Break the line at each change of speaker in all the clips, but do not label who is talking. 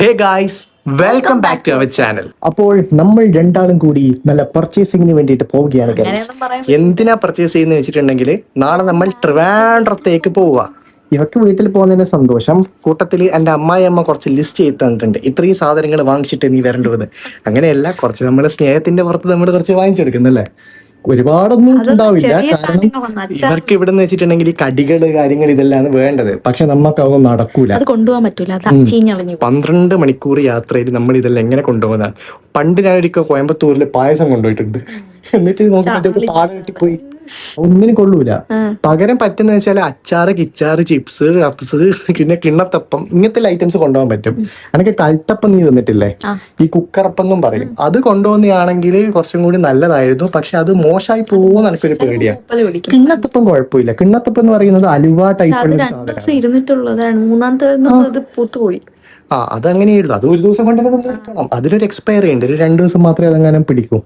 Hey guys, welcome back to our channel.
അപ്പോൾ നമ്മൾ രണ്ടാളും കൂടി നല്ല പർച്ചേസിങ്ങിന് വേണ്ടിയിട്ട് പോവുകയാണ് guys.
അങ്ങനെയൊന്നും പറയാൻ
എന്തിനാ പർച്ചേസ് ചെയ്യുന്ന വെച്ചിട്ടുണ്ടെങ്കിൽ നാളെ നമ്മൾ ട്രിവാൻഡ്രത്തേക്ക് പോവുക.
ഇവർക്ക് വീട്ടിൽ പോകുന്നതിന് സന്തോഷം.
കൂട്ടത്തിൽ എൻ്റെ അമ്മായിയമ്മ കുറച്ച് ലിസ്റ്റ് ചെയ്ത് തന്നിട്ടുണ്ട്, ഇത്രയും സാധനങ്ങൾ വാങ്ങിച്ചിട്ട് നീ വരേണ്ടത്. അങ്ങനെയല്ല, കുറച്ച് നമ്മൾ സ്നേഹത്തിന്റെ പുറത്ത് നമ്മൾ കുറച്ച് വാങ്ങിച്ചെടുക്കുന്നല്ലേ. ഒരുപാടൊന്നും ഉണ്ടാവില്ല,
ചെറിയ
കാരണം
സാധനങ്ങളൊന്നും
ഇവർക്ക് ഇവിടെ നിന്ന് വെച്ചിട്ടുണ്ടെങ്കിൽ ഈ കടികള് കാര്യങ്ങൾ ഇതെല്ലാം വേണ്ടത്.
പക്ഷെ നമുക്ക് അതൊന്നും നടക്കൂല.
അത് കൊണ്ടുപോകാൻ പറ്റൂല, അത് ചീഞ്ഞളഞ്ഞു
12 മണിക്കൂർ യാത്രയിൽ നമ്മൾ ഇതെല്ലാം എങ്ങനെ കൊണ്ടുപോകുന്നതാണ്. പണ്ട് ഞാനൊരിക്കൽ കോയമ്പത്തൂരിൽ പായസം കൊണ്ടുപോയിട്ടുണ്ട്. എന്നിട്ട് നോക്കിയിട്ട് പാടം കിട്ടിപ്പോയി, ഒന്നിനും കൊള്ളൂല. പകരം പറ്റുന്ന വെച്ചാൽ അച്ചാറ്, കിച്ചാറ്, ചിപ്സ്, കപ്സ്, പിന്നെ കിണ്ണത്തപ്പം, ഇങ്ങനത്തെ ഐറ്റംസ് കൊണ്ടുപോകാൻ പറ്റും. എനിക്ക് കൽട്ടപ്പം നീ തന്നിട്ടില്ലേ, ഈ കുക്കറപ്പം എന്നും പറയും, അത് കൊണ്ടുപോകുന്നതാണെങ്കിൽ കുറച്ചും കൂടി നല്ലതായിരുന്നു. പക്ഷെ അത് മോശമായി പോകുന്ന എനിക്കൊരു പേടിയാണ്. കിണ്ണത്തപ്പം കുഴപ്പമില്ല. കിണ്ണത്തപ്പം എന്ന് പറയുന്നത് അലുവ ടൈപ്പുള്ള സാധനം.
ഇരുന്നിട്ടുള്ളതാണ്, മൂന്നാമത്തെ ഇത് പൂത്തുപോയി.
അതങ്ങനെയുള്ളൂ. അത് ഒരു ദിവസം കൊണ്ട് തീർക്കണം. അതിലൊരു എക്സ്പയറി ഉണ്ട്, ഒരു 2 ദിവസം മാത്രമേ അതെങ്ങനെ പിടിക്കൂ.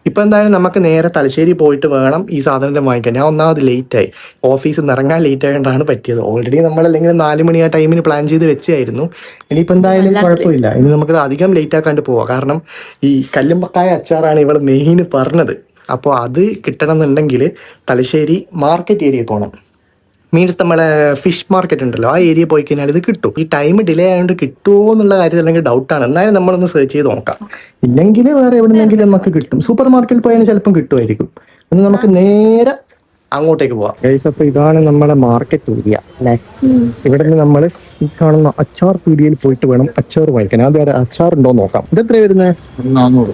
ഇപ്പൊ എന്തായാലും നമുക്ക് നേരെ തലശ്ശേരി പോയിട്ട് വേണം ഈ സാധനം വാങ്ങിക്കാൻ. ഞാൻ ഒന്നാമത് ലേറ്റായി, ഓഫീസിൽ നിന്ന് ഇറങ്ങാൻ ലേറ്റ് ആയതുകൊണ്ടാണ് പറ്റിയത്. ഓൾറെഡി നമ്മൾ അല്ലെങ്കിൽ 4 മണി ആ ടൈമിന് പ്ലാൻ ചെയ്ത് വെച്ചായിരുന്നു. ഇനിയിപ്പോൾ എന്തായാലും കുഴപ്പമില്ല, ഇനി നമുക്ക് അധികം ലേറ്റ് ആക്കാണ്ട് പോവാം. കാരണം ഈ കല്ലുമ്പക്കായ അച്ചാറാണ് ഇവൾ മെയിൻ പറഞ്ഞത്. അപ്പോൾ അത് കിട്ടണം എന്നുണ്ടെങ്കിൽ തലശ്ശേരി മാർക്കറ്റ് ഏരിയ പോകണം. മീൻസ് നമ്മളെ ഫിഷ് മാർക്കറ്റ് ഉണ്ടല്ലോ, ആ ഏരിയ പോയി കഴിഞ്ഞാൽ ഇത് കിട്ടും. ഈ ടൈം ഡിലേ ആയതുകൊണ്ട് കിട്ടുമോ എന്നുള്ള കാര്യത്തിൽ അല്ലെങ്കിൽ ഡൗട്ടാണ്. എന്നാലും നമ്മളൊന്ന് സെർച്ച് ചെയ്ത് നോക്കാം.
ഇല്ലെങ്കിൽ വേറെ എവിടെന്നെങ്കിലും നമുക്ക് കിട്ടും. സൂപ്പർ മാർക്കറ്റിൽ പോയാൽ ചിലപ്പം കിട്ടുമായിരിക്കും. അത് നമുക്ക് നേരെ
അങ്ങോട്ടേക്ക് പോവാം.
അപ്പൊ ഇതാണ് നമ്മുടെ മാർക്കറ്റ് ഏരിയ അല്ലെ. ഇവിടെ നിന്ന് നമ്മൾ ഈ കാണുന്ന അച്ചാർ പീടികയിൽ പോയിട്ട് വേണം അച്ചാർ വാങ്ങിക്കാൻ. ആദ്യം അച്ചാർ ഉണ്ടോ നോക്കാം. ഇതെത്ര വരുന്നത്?
400.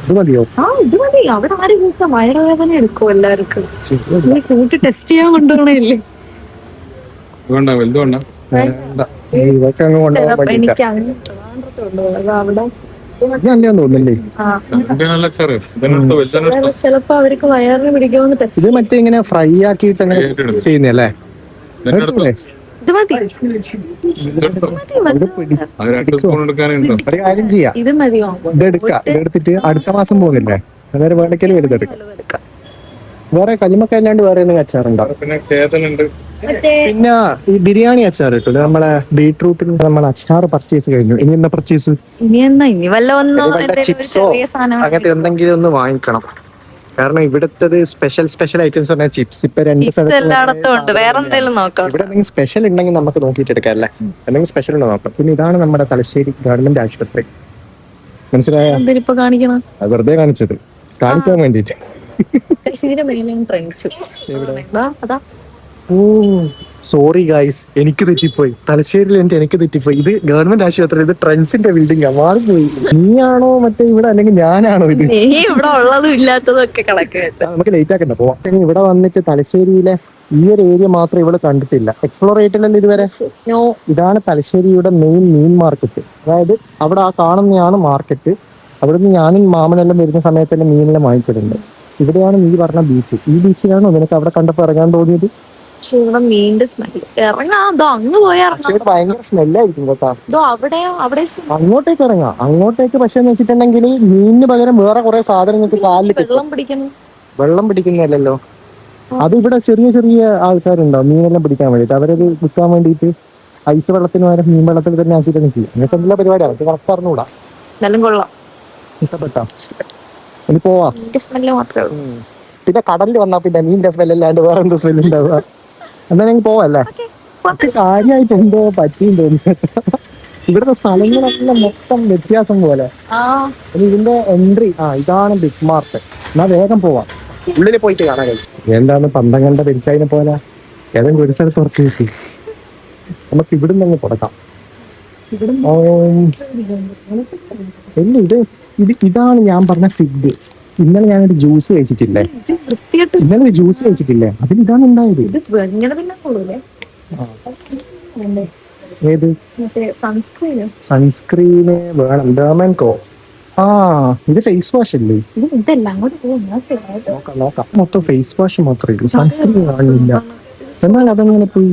ഇത് മതിയോ?
ഇത് മതി. അവിടെ ആര് കൂട്ടാം, വയറുവേദന എടുക്കും എല്ലാവർക്കും. കൂട്ടി ടെസ്റ്റ് ചെയ്യാൻ കൊണ്ടുപോകണല്ലേ.
ഇതൊക്കെ അങ്ങ് കൊണ്ടുപോകാൻ പറ്റില്ല.
എനിക്ക് അങ്ങനെ ട്രിവാൻഡ്രത്ത് കൊണ്ടുപോകും. അവിടെ
നല്ലതാന്ന് തോന്നുന്നില്ലേ?
ചിലപ്പോ അവർക്ക് വയറിന് പിടിക്കുമെന്ന് ടെസ്റ്റ്.
ഇത് മറ്റേ ഇങ്ങനെ ഫ്രൈ ആക്കിയിട്ട് അങ്ങനെ ചെയ്യുന്നല്ലേ?
ഇത് മതി,
ഒരു കാര്യം ചെയ്യാം,
ഇത് മതിയോ?
ഇതെടുക്കാം. ഇതെടുത്തിട്ട് അടുത്ത മാസം പോകുന്നില്ലേ, അന്നേരം വേണ്ടക്കലും എടുത്തെടുക്കാം. വേറെ കല്ലുമക്കല്ലാണ്ട് വേറെ എന്തെങ്കിലും അച്ചാറുണ്ടോ? പിന്നെ ഈ ബിരിയാണി അച്ചാർ കിട്ടും. നമ്മളെ ബീട്രൂട്ടിൽ നമ്മൾ അച്ചാർ പർച്ചേസ് കഴിഞ്ഞു. ഇനി എന്താ പർച്ചേസ്?
ഇനി വല്ല ഒന്നോ ചെറിയ സാധനം
അങ്ങനത്തെ എന്തെങ്കിലും ഒന്ന് വാങ്ങിക്കണം. കാരണം ഇവിടുത്തെ സ്പെഷ്യൽ ഐറ്റംസ് പറഞ്ഞാൽ ചിപ്സ്. ഇപ്പൊ 2 സ്ഥലത്ത്
എല്ലായിടത്തും ഉണ്ട്. വേറെ എന്തെങ്കിലും നോക്കാം.
ഇവിടെ എന്തെങ്കിലും സ്പെഷ്യൽ ഉണ്ടെങ്കിൽ നമുക്ക് നോക്കിയിട്ട് എടുക്കാം അല്ലേ. എന്തെങ്കിലും സ്പെഷ്യൽ ഉണ്ടോ നോക്കാം.
പിന്നെ ഇതാണ് നമ്മുടെ തലശ്ശേരി ഗവൺമെന്റ് ആശുപത്രി. മനസ്സിലായോ?
എന്തിനിപ്പോ കാണിക്കണം?
അത് വെറുതെ കാണിച്ചത്, കാണിക്കാൻ വേണ്ടിട്ട്.
ഓ സോറി ഗായ്സ്, എനിക്ക് തെറ്റിപ്പോയി. തലശ്ശേരിയിൽ എനിക്ക് തെറ്റിപ്പോയി. ഇത് ഗവൺമെന്റ് ആശുപത്രി, ഇത് ട്രെൻഡ്സിന്റെ ബിൽഡിംഗ്. മാറിപ്പോയി. നീയാണോ മറ്റേ ഇവിടെ, അല്ലെങ്കിൽ ഞാനാണോ ഇത്?
ഇവിടെ ഉള്ളതും ഇല്ലാത്തതും ഒക്കെ കണക്ക്.
നമുക്ക് ലേറ്റ് ആക്കണ്ട, പോവാം. ഇവിടെ വന്നിട്ട് തലശ്ശേരിയിലെ ഈ ഒരു ഏരിയ മാത്രം ഇവിടെ കണ്ടിട്ടില്ല, എക്സ്പ്ലോർ ചെയ്തിട്ടില്ലല്ലോ ഇതുവരെ. ഇതാണ് തലശ്ശേരിയുടെ മെയിൻ മീൻ മാർക്കറ്റ്. അതായത് അവിടെ ആ കാണുന്നതാണ് മാർക്കറ്റ്. അവിടുന്ന് ഞാനും മാമനെല്ലാം വരുന്ന സമയത്തെല്ലാം മീനെല്ലാം വാങ്ങിച്ചിട്ടുണ്ട്. ഇവിടെയാണ് നീ പറഞ്ഞ ബീച്ച്. ഈ ബീച്ചിലാണോ നിനക്ക് അവിടെ കണ്ടപ്പോ ഇറങ്ങാൻ തോന്നിയത്?
പക്ഷെ ഇവിടെ മീൻ്റെ സ്മെല്ല് ഇറങ്ങാം. അങ്ങ് പോയാൽ
ഭയങ്കര സ്മെല്ലായിരിക്കും കേട്ടോ.
അവിടെ
അങ്ങോട്ടേക്ക് ഇറങ്ങാം. അങ്ങോട്ടേക്ക് പക്ഷെ എന്ന് വെച്ചിട്ടുണ്ടെങ്കിൽ മീനിന് പകരം വേറെ കുറെ സാധനങ്ങൾക്ക് കാലിൽ വെള്ളം പിടിക്കുന്നതല്ലോ. അത് ഇവിടെ ചെറിയ ചെറിയ ആൾക്കാരുണ്ടാവും മീനെല്ലാം പിടിക്കാൻ വേണ്ടിട്ട്. അവരത് വിൽക്കാൻ വേണ്ടിയിട്ട് ഐസ് വെള്ളത്തിന് പകരം മീൻ വെള്ളത്തിൽ തന്നെ ആക്കിയിട്ട് തന്നെ ചെയ്യും. അങ്ങനത്തെ എല്ലാ പരിപാടിയാണ്. അത് കറക്റ്റ് അറിഞ്ഞൂടാ. ഇഷ്ടപ്പെട്ടോ? ഇനി പോവാം. പിന്നെ കടലിൽ വന്നാ പിന്നെ മീനിന്റെ സ്മെല്ലല്ലാണ്ട് വേറെ എന്താ സ്മെല്ല് ഉണ്ടാവുക? എന്നാ ഞങ്ങൾ പോവല്ലേ? കാര്യമായിട്ട് എന്തോ പറ്റിയും തോന്നുന്നു. ഇവിടുത്തെ സ്ഥലങ്ങളെല്ലാം മൊത്തം വ്യത്യാസം പോലെ. ഇതിന്റെ എൻട്രി ഇതാണ് ബിഗ് മാർട്ട്. എന്നാ വേഗം പോവാം, ഉള്ളിൽ പോയിട്ട് കാണാൻ കഴിച്ചു. എന്താണ് പന്തങ്ങളുടെ പെരിച്ചായിനെ പോലെ ഏതെങ്കിലും ഒരു സ്ഥലത്ത് കുറച്ച് കിട്ടി. നമുക്ക് ഇവിടുന്ന് അങ്ങ് തുടക്കാം. ഇതാണ് ഞാൻ പറഞ്ഞ ഫിഗ്. ഇന്നലെ ഞാനൊരു ജ്യൂസ് കഴിച്ചിട്ടില്ലേ? അതിൽ ഇതാണ് ഉണ്ടായത്. ഏത് സൺസ്ക്രീന് വേണം? ഡെർമാൻകോ. ഇത് ഫേസ് വാഷ് അല്ലേ? നോക്കാം. മൊത്തം ഫേസ് വാഷ് മാത്രമേ ഉള്ളൂ, സൺസ്ക്രീൻ കാണില്ല. എന്നാൽ അതങ്ങനെ പോയി.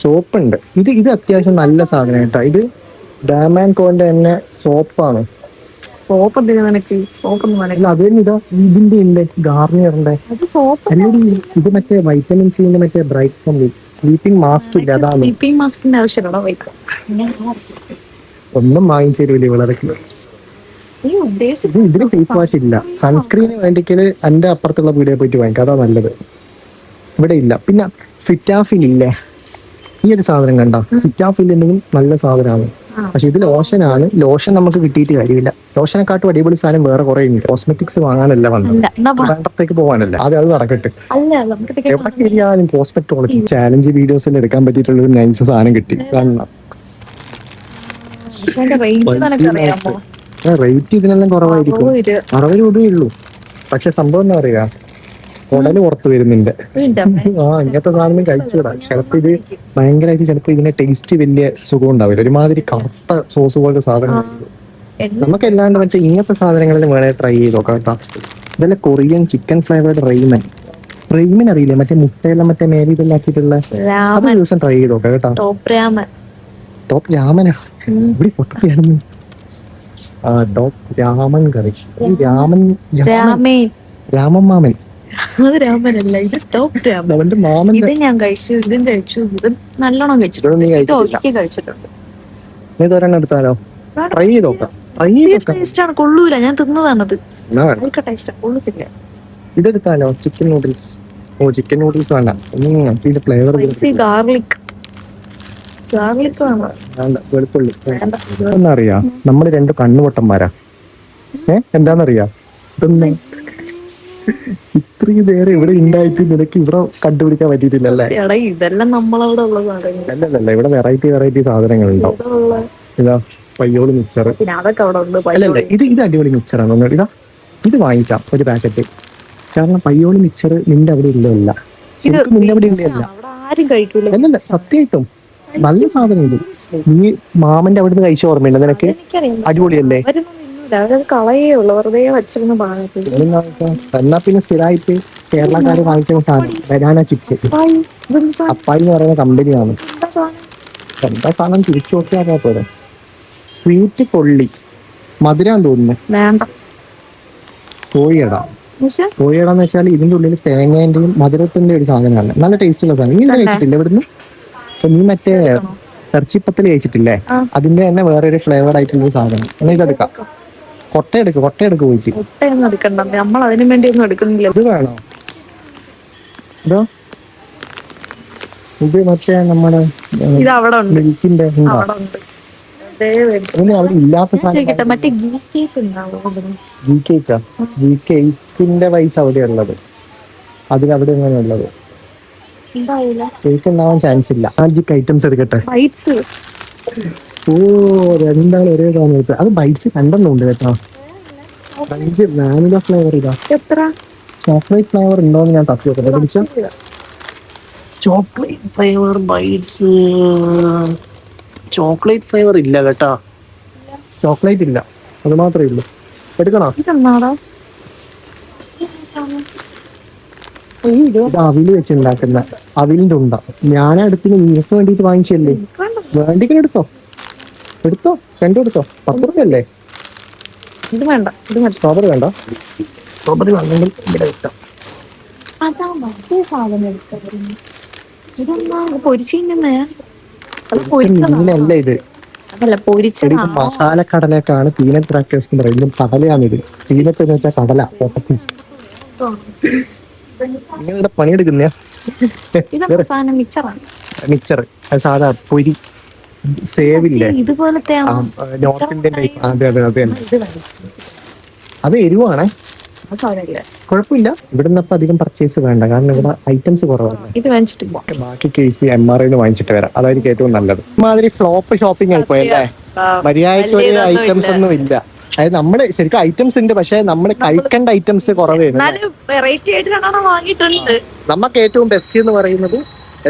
സോപ്പ് ഉണ്ട്. ഇത് അത്യാവശ്യം നല്ല സാധനം കേട്ടോ. ഇത് ഡാമാൻകോന്റെ തന്നെ സോപ്പാണ്.
സോപ്പ് എന്തിനാ നിനക്ക്? സോപ്പ് ഒന്നും
അല്ല അത് തന്നെ ഇതാ ഇതിന്റെ ഉണ്ട് ഗാർണിയറിന്റെ.
അത് സോപ്പ്
അല്ലെങ്കിൽ ഇത് മറ്റേ വൈറ്റമിൻ സിന്റെ മറ്റേ ബ്രൈറ്റ് സ്ലീപ്പിംഗ് മാസ്ക് ഇല്ല അതാണ്.
സ്ലീപ്പിംഗ് മാസ്കിന്റെ ആവശ്യമുണ്ടോ വൈക്കാം?
ഒന്നും വാങ്ങിച്ചേരുവില്ല വളരെ.
നീ ഉദ്ദേശിച്ച
ഇതിന് ഫേസ് വാഷ് ഇല്ല. സൺസ്ക്രീന് വേണ്ടിക്കല് എന്റെ അപ്പുറത്തുള്ള വീഡിയോ പോയിട്ട് വാങ്ങിക്കാം, അതാ നല്ലത്. ഇവിടെ ഇല്ല. പിന്നെ സിറ്റാഫിൽ ഇല്ലേ, ഈ ഒരു സാധനം കണ്ട, സിറ്റാഫിൽ ഉണ്ടെങ്കിൽ നല്ല സാധനമാണ്. പക്ഷെ ഇത് ലോഷനാണ്. ലോഷൻ നമുക്ക് കിട്ടിയിട്ട് കാര്യമില്ല. ലോഷനെക്കാട്ടും അടിപൊളി സാധനം വേറെ കുറെ ഉണ്ട്. കോസ്മെറ്റിക്സ് വാങ്ങാനല്ല വന്നത്, വേണ്ടത്തേക്ക് പോകാനല്ല. അത് നടക്കട്ടെ. എവിടെ കയറിയാലും കോസ്മെറ്റോളജി ചാലഞ്ച് വീഡിയോസിൽ എടുക്കാൻ പറ്റിയിട്ടുള്ള ഒരു നൈസ് സാധനം കിട്ടി. കാണണം. റേറ്റ് ഇതിനെല്ലാം കുറവായിരിക്കും. 60 രൂപയേ ഉള്ളൂ. പക്ഷെ സംഭവം എന്താ പറയാ, കുടല് പുറത്ത് വരുന്നുണ്ട്. ഇങ്ങനത്തെ സാധനം കഴിച്ചുകൂടാ. ചിലപ്പോ ഇത് ഭയങ്കരമായിട്ട് ചിലപ്പോ ഇതിന്റെ ടേസ്റ്റ് വലിയ സുഖം ഉണ്ടാവില്ല. ഒരുമാതിരി കറുത്ത സോസ് പോലത്തെ സാധനം. നമുക്ക് എല്ലാണ്ട് മറ്റേ ഇങ്ങനത്തെ സാധനങ്ങളിൽ വേണേ ട്രൈ ചെയ്ത് നോക്കാം കേട്ടോ. ഇതല്ല Korean chicken flavoured Raymon. Raymon അറിയില്ലേ, മറ്റേ മുട്ടയെല്ലാം മറ്റേ മേലെ ഇതെല്ലാം ആക്കിയിട്ടുള്ള. അത് ഒരു ദിവസം ട്രൈ ചെയ്ത് നോക്കാം കേട്ടോ. ടോപ്പ് രാമനാ ഇവിടെ പൊട്ടപ്പിയാണെന്ന്. ടോപ്പ് രാമൻ കറി. രാമൻ മാമൻ.
അത് രാമനല്ല, ഇത് ടോപ്പ് രാമൻ.
അവന്റെ മാമൻ.
ഇത് ഞാൻ കഴിച്ചു, ഇതും കഴിച്ചു, ഇതും നല്ലോണം കഴിച്ചിട്ടുണ്ട്. ഇത് ഒരിക്കൽ കഴിച്ചിട്ടുണ്ട്.
നീ ഒരെണ്ണം എടുത്താലോ? ട്രൈ ചെയ്ത് നോക്കാം.
ടേസ്റ്റ് ആണ്, കൊള്ളൂല. ഞാൻ തിന്നതാണത്. ടേസ്റ്റ് കൊള്ളത്തില്ല.
ഇതെടുത്താലോ? Chicken noodles. ഓ ചിക്കൻ നൂഡിൽസ് വേണ്ട. ഇതിന്റെ ഫ്ലേവർ
ഗാർലിക് വേണം.
വേണ്ട, വെളുത്തുള്ളി. എന്നറിയാ നമ്മള് 2 കണ്ണുപൊട്ടന്മാരാ. എന്താന്നറിയാ, ഇത്രയും നേരം ഇവിടെ ഉണ്ടായിട്ട് നിനക്ക് ഇവിടെ കണ്ടുപിടിക്കാൻ പറ്റിയിട്ടില്ലല്ലേ?
ഇതെല്ലാം നമ്മളവിടെ ഉള്ളതാണ്.
അല്ലല്ല, ഇവിടെ വെറൈറ്റി സാധനങ്ങൾ ഉണ്ടാവും. ഇതാ പയ്യോളി മിക്സർ. അല്ലല്ല, ഇത് അടിപൊളി മിക്സറാണ്. ഇതാ ഇത് വാങ്ങിക്കാം ഒരു പാക്കറ്റ്. കാരണം പയ്യോളി മിക്സർ നിന്റെ അവിടെ ഇല്ലല്ല, നിന്റെ അവിടെ ഇല്ലല്ല. അല്ലല്ല, സത്യമായിട്ടും നല്ല സാധനം ഇത്. നീ മാമന്റെ അവിടെ നിന്ന് കഴിച്ച ഓർമ്മയുണ്ട് നിനക്ക്? അടിപൊളിയല്ലേ?
കളയുള്ളൂ, വെറുതെ വെച്ചിരുന്ന ഭാഗത്ത്.
എന്നാ പിന്നെ സ്ഥിരമായിട്ട് കേരളക്കാര് വാങ്ങിക്കുന്ന സാധനം ബനാന ചിപ്സ്. അപ്പായി എന്ന് പറയുന്ന കമ്പനിയാണ്. എന്താ സാധനം തിരിച്ചു നോക്കിയാൽ പോലെ. സ്വീറ്റ് കൊള്ളി മധുരം തോന്നുന്നു. കോഴിയട. കോഴിയടാന്ന് വെച്ചാൽ ഇതിന്റെ ഉള്ളിൽ തേങ്ങേന്റെയും മധുരത്തിന്റെ ഒരു സാധനമാണ്. നല്ല ടേസ്റ്റുള്ള സാധനം. നീ കഴിച്ചിട്ടില്ല ഇവിടുന്ന്? നീ മറ്റേ ഇറച്ചിപ്പത്തൽ കഴിച്ചിട്ടില്ലേ? അതിന്റെ തന്നെ വേറൊരു ഫ്ലേവർ ആയിട്ടുള്ള സാധനം. എന്നാ ഇതെടുക്കാം. കൊട്ടയെടുക്ക് പോയിട്ട്.
കൊട്ടയൊന്നും എടുക്കണ്ട, നമ്മൾ അതിനു വേണ്ടി ഒന്നും എടുക്കുന്നില്ല.
ഇത് വേണോ? ഇതോ ഇത് മറ്റേ നമ്മുടെ മിൽക്കിന്റെ അവിടെ ഇല്ലാത്ത ഗീ കേക്കിന്റെ പൈസ അവിടെ ഉള്ളത്. അതിലവിടെ എങ്ങനെ ഉള്ളത്? കേക്ക് ഉണ്ടാവാൻ ചാൻസ് ഇല്ല. മാജിക് ഐറ്റംസ് എടുക്കട്ടെ. ഓ രണ്ടാൾ ഒരേ സമയത്ത്. അത് ബൈറ്റ്സ് 2 ഉണ്ട് കേട്ടോ. വാനില ഫ്ലേവർ ഇതാ. ചോക്ലേറ്റ് ഫ്ലേവർ ഉണ്ടോന്ന് ഞാൻ തപ്പി നോക്കട്ടെ. പിടിച്ച chocolate flavour bites. Chocolate flavour ഇല്ല കേട്ടാ. ചോക്ലേറ്റ് ഇല്ല, അത് മാത്രമേ ഉള്ളൂ. എടുക്കണോ? ഇത് അവില് വെച്ചുണ്ടാക്കുന്ന അവിലിന്റെ ഉണ്ട. ഞാനടുത്തിന് നിനക്ക് വേണ്ടിട്ട് വാങ്ങിച്ചല്ലേ. വേണ്ടിക്കണ എടുത്തോ 2 എടുത്തോ. 10 രൂപയല്ലേ?
ഇത് വേണ്ട.
സ്ട്രോബെറി വേണ്ട. സ്ട്രോബെറി വേണമെങ്കിൽ ഇവിടെ കിട്ടാം. മീനല്ല ഇത്. മസാല കടലക്കാണ് പീനട്ട് ക്രാക്കേഴ്സ് എന്ന് പറയുന്നത്. കടലയാണിത്. പീനട്ട് എന്ന് വെച്ചാൽ കടല. നിങ്ങളിവിടെ പണിയെടുക്കുന്ന മിക്സർ. അത് സാധാ പൊരി സേവില്ലേ, നോർത്ത് ഇന്ത്യൻ ടൈപ്പ്. അതെ അത് എരിവാണേ. കുഴപ്പമില്ല. ഇവിടുന്ന് അപ്പൊ അധികം പർച്ചേസ് വേണ്ട, കാരണം ഇവിടെ ഐറ്റംസ് കുറവാണ്. ബാക്കി കേസ് MRI വാങ്ങിച്ചിട്ട് വരാം, അതായിരിക്കും ഏറ്റവും നല്ലത്. ഇമാതിരി ഫ്ലോപ്പ് ഷോപ്പിംഗ് ആയിപ്പോയല്ലേ? മര്യാദയ്ക്ക് ഒരു ഐറ്റംസ് ഒന്നും ഇല്ല. അതായത് നമ്മള് ശരിക്കും ഐറ്റംസ് ഉണ്ട്, പക്ഷെ നമ്മള് കഴിക്കേണ്ട ഐറ്റംസ് കുറവേ. നമുക്ക് ഏറ്റവും ബെസ്റ്റ് എന്ന് പറയുന്നത്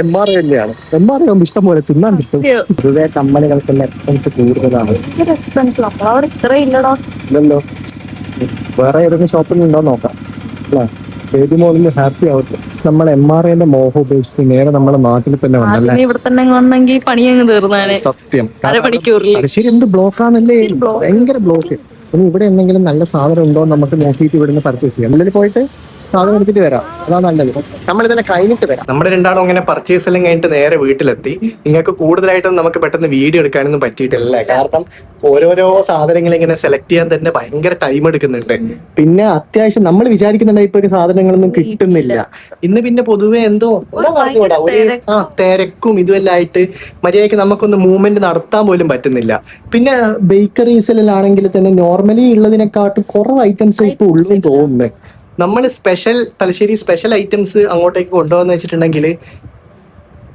MRI തന്നെയാണ്. MRI ആകുമ്പോൾ ഇഷ്ടം പോലെ തിന്നാൻ കിട്ടും. പൊതുവെ കമ്പനികൾക്കുള്ള എക്സ്പെൻസ് കൂടുതലാണ്. ഇല്ലല്ലോ, വേറെ ഏതെങ്കിലും ഷോപ്പിൽ ഉണ്ടോ നോക്കാം അല്ലേ? ഏത് മോളിലും ഹാപ്പി ആവട്ടെ. നമ്മൾ MRIന്റെ മോഹം ഉപേക്ഷിച്ച് നേരെ നമ്മുടെ നാട്ടിൽ തന്നെ വന്നല്ലേ. സത്യം. ശരി, എന്ത് ബ്ലോക്കാന്നല്ലേ, ഭയങ്കര ബ്ലോക്ക്. ഇനി ഇവിടെ എന്തെങ്കിലും നല്ല സാധനം ഉണ്ടോ എന്ന് നമുക്ക് നോക്കിയിട്ട് ഇവിടുന്ന് പർച്ചേസ് ചെയ്യാം. ഉള്ളിൽ പോയിട്ട് സാധനം എടുത്തിട്ട് വരാം, അതാ നല്ലത്. നമ്മൾ ഇതിനെ കഴിഞ്ഞിട്ട് വരാം.
നമ്മൾ രണ്ടാളും അങ്ങനെ പർച്ചേസ് എല്ലാം കഴിഞ്ഞിട്ട് നേരെ വീട്ടിലെത്തി. നിങ്ങൾക്ക് കൂടുതലായിട്ടും നമുക്ക് പെട്ടെന്ന് വീഡിയോ എടുക്കാനൊന്നും പറ്റിയിട്ടില്ല, കാരണം ഓരോരോ സാധനങ്ങൾ ഇങ്ങനെ സെലക്ട് ചെയ്യാൻ തന്നെ ഭയങ്കര ടൈം എടുക്കുന്നുണ്ട്. പിന്നെ അത്യാവശ്യം നമ്മൾ വിചാരിക്കുന്നുണ്ട് ഇപ്പൊ ഒരു സാധനങ്ങളൊന്നും കിട്ടുന്നില്ല. ഇന്ന് പിന്നെ പൊതുവെ എന്തോ തിരക്കും ഇതുമെല്ലാം ആയിട്ട് മര്യാദയ്ക്ക് നമുക്കൊന്ന് മൂവ്മെന്റ് നടത്താൻ പോലും പറ്റുന്നില്ല. പിന്നെ ബേക്കറീസിലാണെങ്കിൽ തന്നെ നോർമലി ഉള്ളതിനെക്കാട്ടും കുറവ് ഐറ്റംസ് ഇപ്പൊ ഉള്ളൂ തോന്നുന്നത്. നമ്മൾ തലശ്ശേരി സ്പെഷ്യൽ ഐറ്റംസ് അങ്ങോട്ടേക്ക് കൊണ്ടുപോകാന്ന് വെച്ചിട്ടുണ്ടെങ്കിൽ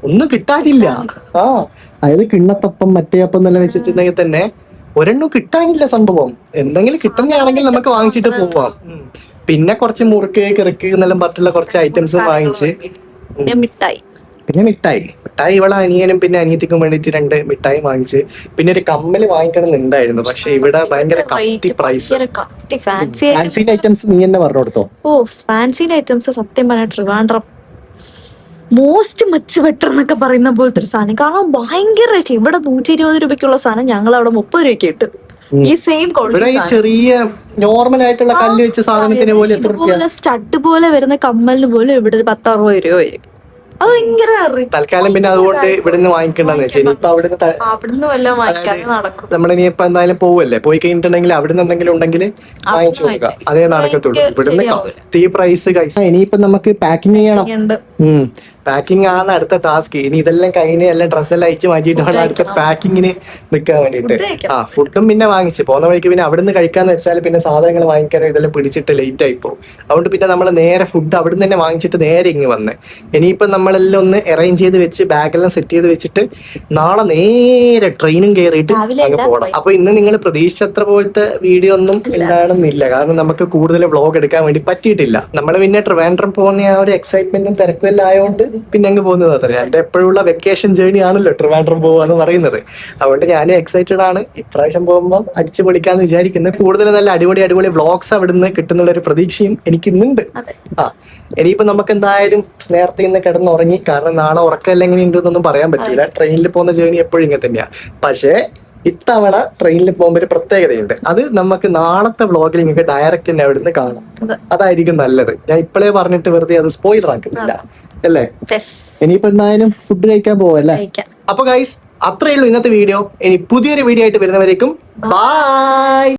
ഒന്നും കിട്ടാനില്ല. അതായത് കിണ്ണത്തപ്പം മറ്റേ അപ്പം എന്നെല്ലാം വെച്ചിട്ടുണ്ടെങ്കിൽ തന്നെ ഒരെണ്ണം കിട്ടാനില്ല സംഭവം. എന്തെങ്കിലും കിട്ടുന്നതാണെങ്കിൽ നമുക്ക് വാങ്ങിച്ചിട്ട് പോവാം. പിന്നെ കുറച്ച് മുറുക്ക് കിറുക്ക് എന്നെല്ലാം പറഞ്ഞിട്ടുള്ള കുറച്ച് ഐറ്റംസ് വാങ്ങിച്ച്, പിന്നെ മിഠായി ഇവളെ അനിയനും പിന്നെ അനിയത്തിക്കും വേണ്ടിയിട്ട് 2 മിഠായി വാങ്ങിച്ച്, പിന്നെ ഒരു കമ്മല് വാങ്ങിക്കണം എന്നുണ്ടായിരുന്നു. പക്ഷെ ഇവിടെ ഭയങ്കര കത്തി പ്രൈസ്. ഫാൻസി ഐറ്റംസ് നീ തന്നെ പറഞ്ഞു കൊടുത്തോ?
ഫാൻസി ഐറ്റംസ് സത്യം പറഞ്ഞ ട്രിവാൻഡ്രം മോസ്റ്റ് മച്ച് ബെറ്റർ എന്നൊക്കെ പറയുന്ന പോലത്തെ ഒരു സാധനം. കാരണം ഭയങ്കര റേറ്റ്. ഇവിടെ 120 രൂപയ്ക്കുള്ള സാധനം ഞങ്ങൾ അവിടെ 30 രൂപയ്ക്ക് കിട്ടും. ഈ സെയിം
ഇവിടെ ഈ ചെറിയ നോർമൽ ആയിട്ടുള്ള കല്ല് വെച്ച സാധനത്തിന് പോലെ
സ്റ്റഡ് പോലെ വരുന്ന കമ്മലിന് പോലും ഇവിടെ ഒരു 10-60 രൂപ വരും. അത് ഭയങ്കര
തൽക്കാലം പിന്നെ അതുകൊണ്ട് ഇവിടുന്ന് വാങ്ങിക്കണ്ടെന്ന് വെച്ചാൽ ഇനിയിപ്പോ
അവിടുന്ന് വല്ലതും വാങ്ങിക്കാതെ നടക്കും.
നമ്മളിനിയിപ്പോ എന്തായാലും പോവല്ലേ, പോയി കഴിഞ്ഞിട്ടുണ്ടെങ്കിൽ അവിടുന്ന് എന്തെങ്കിലും ഉണ്ടെങ്കിൽ വാങ്ങിച്ചു കൊടുക്കുക, അതേ നടക്കത്തുള്ളൂ. ഇവിടുന്ന് കത്തി പ്രൈസ്. ഇനിയിപ്പോ നമുക്ക് പാക്കിങ് ചെയ്യണം. പാക്കിംഗ് ആണ് അടുത്ത ടാസ്ക്. ഇനി ഇതെല്ലാം കഴിഞ്ഞ് എല്ലാം ഡ്രസ്സെല്ലാം അയച്ചു മാറ്റിയിട്ടാണ് അടുത്ത പാക്കിങ്ങിന് നിൽക്കാൻ വേണ്ടിയിട്ട്. ഫുഡും പിന്നെ വാങ്ങിച്ച് പോകുന്ന വഴിക്ക് പിന്നെ അവിടുന്ന് കഴിക്കാന്ന് വെച്ചാൽ പിന്നെ സാധനങ്ങൾ വാങ്ങിക്കാനോ ഇതെല്ലാം പിടിച്ചിട്ട് ലേറ്റ് ആയി പോകും. അതുകൊണ്ട് പിന്നെ നമ്മൾ നേരെ ഫുഡ് അവിടുന്ന് തന്നെ വാങ്ങിച്ചിട്ട് നേരെ ഇങ്ങ് വന്ന് ഇനിയിപ്പം നമ്മളെല്ലാം ഒന്ന് അറേഞ്ച് ചെയ്ത് വെച്ച് ബാഗെല്ലാം സെറ്റ് ചെയ്ത് വെച്ചിട്ട് നാളെ നേരെ ട്രെയിനും കയറിയിട്ട് അങ്ങ് പോകണം. അപ്പൊ ഇന്ന് നിങ്ങൾ പ്രതീക്ഷിച്ചത്ര പോലത്തെ വീഡിയോ ഒന്നും ഉണ്ടാകണമെന്നില്ല, കാരണം നമുക്ക് കൂടുതൽ വ്ളോഗ് എടുക്കാൻ വേണ്ടി പറ്റിയിട്ടില്ല. നമ്മൾ പിന്നെ ട്രിവാൻഡ്രം പോകുന്ന ആ ഒരു എക്സൈറ്റ്മെന്റും തിരക്കും എല്ലാം ആയതുകൊണ്ട് പിന്നെ അങ്ങ് പോകുന്നത് അത്ര. എന്റെ എപ്പോഴുള്ള വെക്കേഷൻ ജേർണി ആണല്ലോ ട്രിവാൻഡ്രം പോവാന്ന് പറയുന്നത്. അതുകൊണ്ട് ഞാനും എക്സൈറ്റഡ് ആണ്. ഇപ്രാവശ്യം പോകുമ്പോൾ അടിച്ചു പൊളിക്കാന്ന് വിചാരിക്കുന്നത്. കൂടുതൽ നല്ല അടിപൊളി വ്ളോഗ്സ് അവിടുന്ന് കിട്ടുന്നുള്ള ഒരു പ്രതീക്ഷയും എനിക്കിന്നുണ്ട്. ഇനിയിപ്പോ നമുക്ക് എന്തായാലും നേരത്തെ ഇന്ന് കിടന്നുറങ്ങി, കാരണം നാളെ ഉറക്കമെല്ലാം എങ്ങനെ ഉണ്ടെന്നൊന്നും പറയാൻ പറ്റില്ല. ട്രെയിനിൽ പോകുന്ന ജേർണി എപ്പോഴും ഇങ്ങനെ തന്നെയാണ്. പക്ഷേ ഇത്തവണ ട്രെയിനിൽ പോകുമ്പോൾ ഒരു പ്രത്യേകതയുണ്ട്. അത് നമുക്ക് നാളത്തെ വ്ളോഗിൽ നിങ്ങൾക്ക് ഡയറക്റ്റ് തന്നെ അവിടുന്ന് കാണാം. അതായിരിക്കും നല്ലത്. ഞാൻ ഇപ്പോഴേ പറഞ്ഞിട്ട് വെറുതെ അത് സ്പോയിലർ ആക്കുന്നില്ല അല്ലേ. ഇനിയിപ്പോ എന്തായാലും ഫുഡ് കഴിക്കാൻ പോവല്ലേ. അപ്പൊ ഗൈസ് അത്രയേ ഉള്ളൂ ഇന്നത്തെ വീഡിയോ. ഇനി പുതിയൊരു വീഡിയോ ആയിട്ട് വരുന്നവരേക്കും ബൈ.